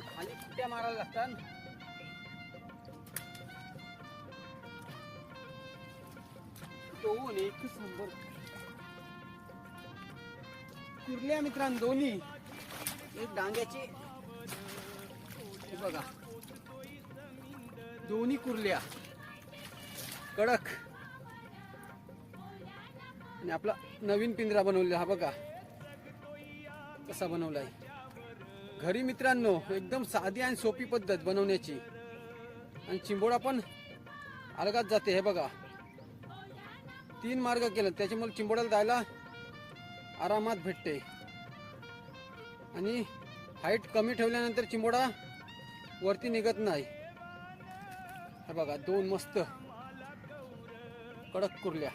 खाली कुट्या मारायला लागतात. दोन एक शंभर कुर्ल्या मित्रांनो, दोन्ही एक डांग्याची. हे बघा दोन्ही कुर्ल्या कडक. आणि आपला नवीन पिंजरा बनवलेला हा बघा कसा बनवलाय घरी मित्रांनो. एकदम साधी आणि सोपी पद्धत बनवण्याची. आणि चिंबोडा पण अलगात जाते. हे बघा 3 मार्ग केलं त्याच्यामुळे चिंबोड्याला जायला आरामात भेटते. आणि हाईट कमी ठेवल्यानंतर चिंबोडा वरती निघत नाही. हे बघा 2 मस्त कडक कुर्ल्या.